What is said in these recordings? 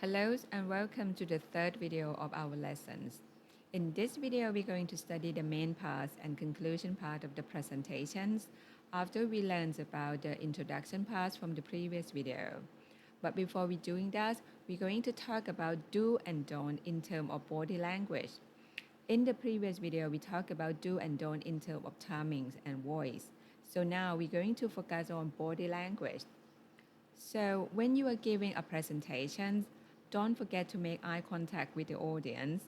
Hello and welcome to the third video of our lessons. In this video, we're going to study the main parts and conclusion part of the presentations after we learned about the introduction parts from the previous video. But before we doing that, we're going to talk about do and don't in terms of body language. In the previous video, we talked about do and don't in terms of timings and voice. So now we're going to focus on body language. So when you are giving a presentation, don't forget to make eye contact with the audience.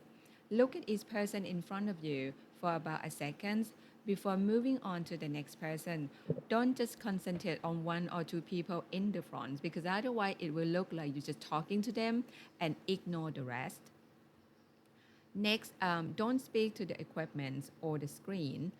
Look at each person in front of you for about a second before moving on to the next person. Don't just concentrate on one or two people in the front because otherwise it will look like you're just talking to them and ignore the rest. Next, don't speak to the equipment or the screen.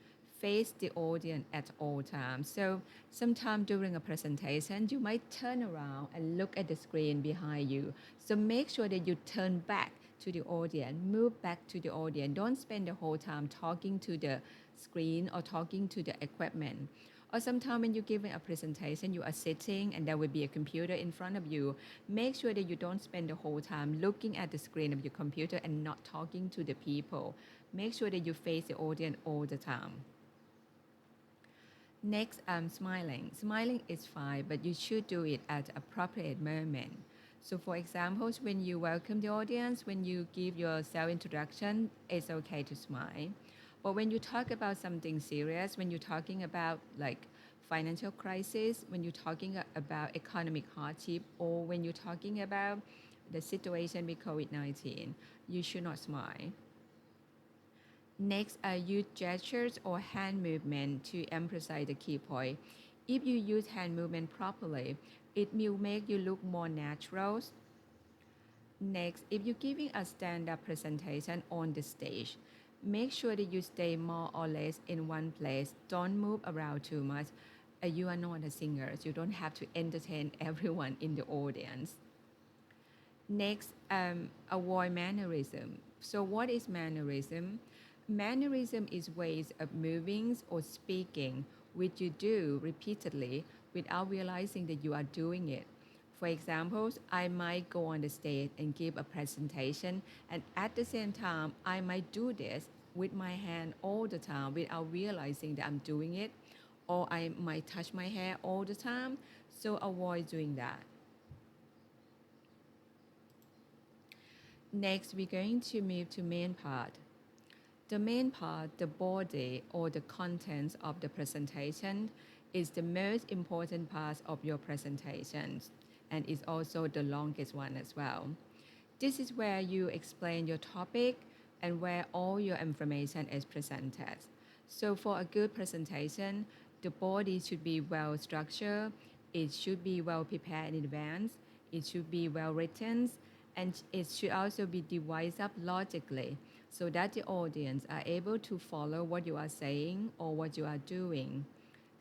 Face the audience at all times. So sometime during a presentation, you might turn around and look at the screen behind you. So make sure that you turn back to the audience, move back to the audience. Don't spend the whole time talking to the screen or talking to the equipment. Or sometimes when you're giving a presentation, you are sitting and there will be a computer in front of you. Make sure that you don't spend the whole time looking at the screen of your computer and not talking to the people. Make sure that you face the audience all the time. Next, smiling. Smiling is fine, but you should do it at appropriate moment. So for example, when you welcome the audience, when you give your self-introduction, it's okay to smile. But when you talk about something serious, when you're talking about like financial crisis, when you're talking about economic hardship, or when you're talking about the situation with COVID-19, you should not smile. Next, use gestures or hand movement to emphasize the key point. If you use hand movement properly, it will make you look more natural. Next, if you're giving a stand-up presentation on the stage, make sure that you stay more or less in one place. Don't move around too much. You are not a singer, so you don't have to entertain everyone in the audience. Next, avoid mannerism. So what is mannerism? Mannerism is ways of moving or speaking which you do repeatedly without realizing that you are doing it. For example, I might go on the stage and give a presentation, and at the same time, I might do this with my hand all the time without realizing that I'm doing it, or I might touch my hair all the time. So avoid doing that. Next, we're going to move to main part. The main part, the body or the contents of the presentation, is the most important part of your presentation and is also the longest one as well. This is where you explain your topic and where all your information is presented. So for a good presentation, the body should be well structured, it should be well prepared in advance, it should be well written, and it should also be devised up logically so that the audience are able to follow what you are saying or what you are doing.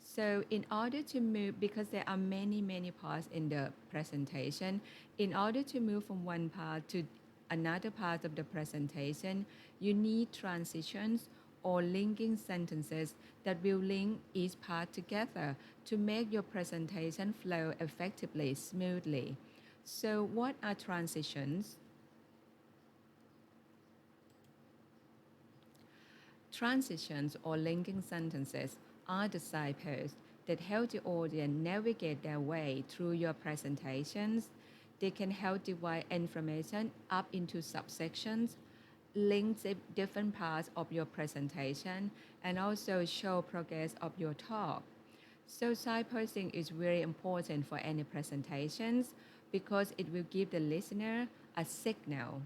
So in order to move, because there are many parts in the presentation, in order to move from one part to another part of the presentation, you need transitions or linking sentences that will link each part together to make your presentation flow effectively, smoothly. So what are transitions? Transitions or linking sentences are the signposts that help the audience navigate their way through your presentations. They can help divide information up into subsections, link different parts of your presentation, and also show progress of your talk. So signposting is very important for any presentations because it will give the listener a signal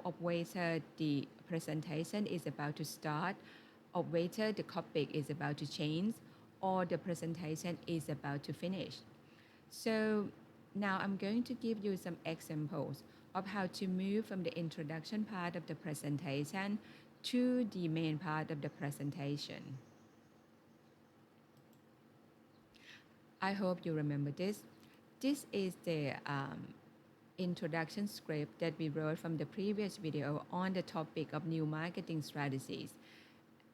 of whether the presentation is about to start, or whether the topic is about to change, or the presentation is about to finish. So now I'm going to give you some examples of how to move from the introduction part of the presentation to the main part of the presentation. I hope you remember this. This is the introduction script that we wrote from the previous video on the topic of new marketing strategies.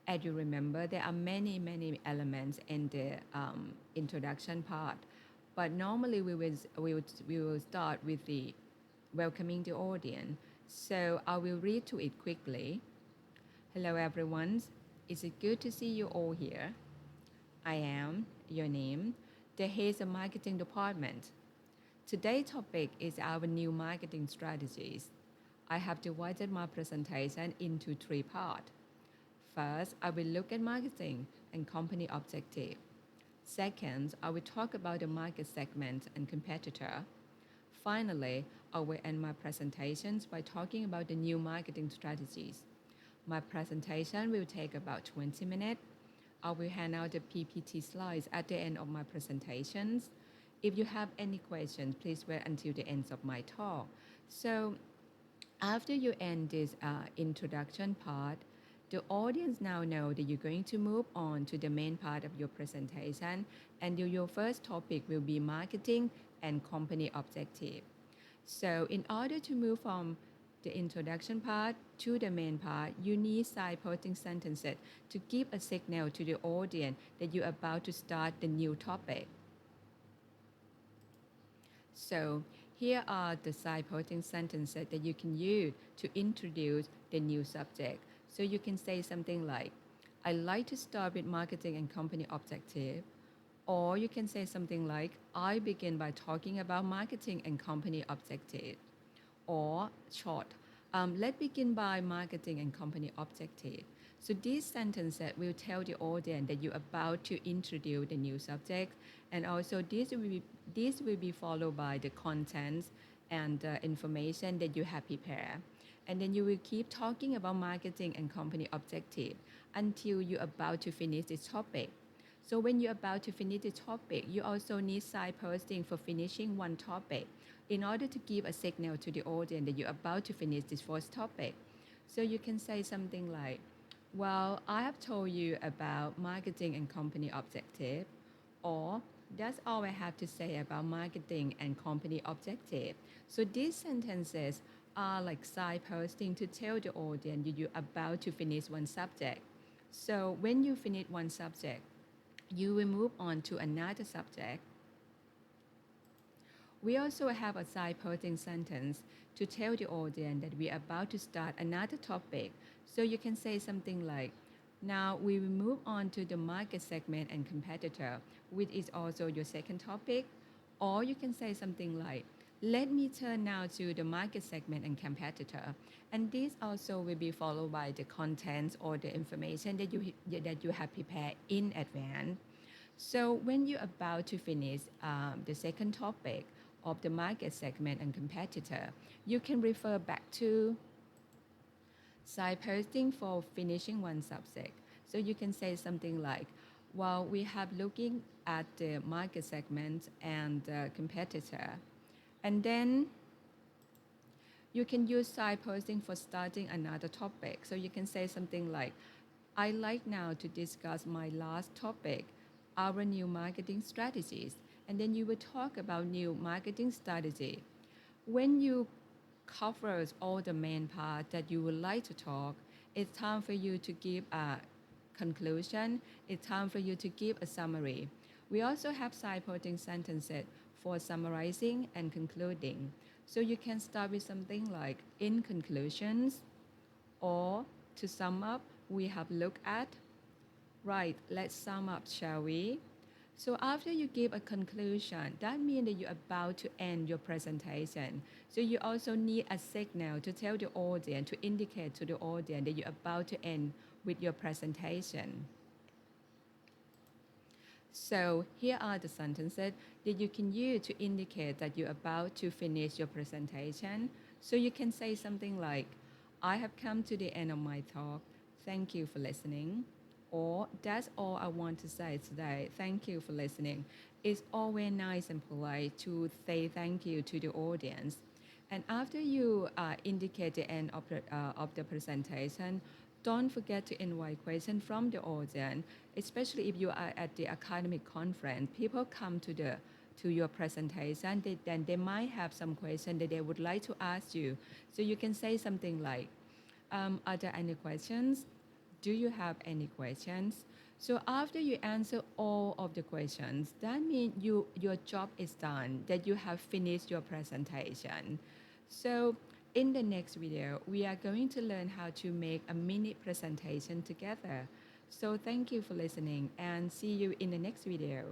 As you remember, there are many elements in the introduction part, but normally we will start with the welcoming the audience. So I will read to it quickly. Hello everyone, it's good to see you all here. I am your name, the head of marketing department. Today's topic is our new marketing strategies. I have divided my presentation into three parts. First, I will look at marketing and company objective. Second, I will talk about the market segment and competitor. Finally, I will end my presentations by talking about the new marketing strategies. My presentation will take about 20 minutes. I will hand out the PPT slides at the end of my presentations. If you have any questions, please wait until the end of my talk. So after you end this introduction part, the audience now know that you're going to move on to the main part of your presentation, and your first topic will be marketing and company objective. So in order to move from the introduction part to the main part, you need signposting sentences to give a signal to the audience that you're about to start the new topic. So here are the signposting sentences that you can use to introduce the new subject. So you can say something like, I like to start with marketing and company objective. Or you can say something like, I begin by talking about marketing and company objective. Or short, let's begin by marketing and company objective. So these sentences will tell the audience that you're about to introduce the new subject, and also this will be followed by the contents and information that you have prepared. And then you will keep talking about marketing and company objective until you're about to finish this topic. So when you're about to finish the topic, you also need signposting for finishing one topic in order to give a signal to the audience that you're about to finish this first topic. So you can say something like, well, I have told you about marketing and company objective, or that's all I have to say about marketing and company objective. So these sentences are like signposting to tell the audience that you're about to finish one subject. So when you finish one subject, you will move on to another subject. We also have a signposting sentence to tell the audience that we are about to start another topic. So you can say something like, now we will move on to the market segment and competitor, which is also your second topic. Or you can say something like, let me turn now to the market segment and competitor. And this also will be followed by the contents or the information that you have prepared in advance. So when you're about to finish the second topic of the market segment and competitor, you can refer back to signposting for finishing one subject. So you can say something like, well, we have looking at the market segment and competitor. And then you can use signposting for starting another topic. So you can say something like, I like now to discuss my last topic, our new marketing strategies. And then you will talk about new marketing strategy. When you cover all the main part that you would like to talk, it's time for you to give a conclusion. It's time for you to give a summary. We also have signposting sentences for summarizing and concluding. So you can start with something like, in conclusions, or to sum up, we have looked at. Right, let's sum up, shall we? So after you give a conclusion, that means that you're about to end your presentation. So you also need a signal to tell the audience, to indicate to the audience that you're about to end with your presentation. So here are the sentences that you can use to indicate that you're about to finish your presentation. So you can say something like, I have come to the end of my talk. Thank you for listening. Or, that's all I want to say today. Thank you for listening. It's always nice and polite to say thank you to the audience. And after you indicate the end of the presentation, don't forget to invite questions from the audience, especially if you are at the academic conference. People come to your presentation, then they might have some question that they would like to ask you. So you can say something like, are there any questions? Do you have any questions? So after you answer all of the questions, that means your job is done, that you have finished your presentation. So in the next video, we are going to learn how to make a mini presentation together. So thank you for listening and see you in the next video.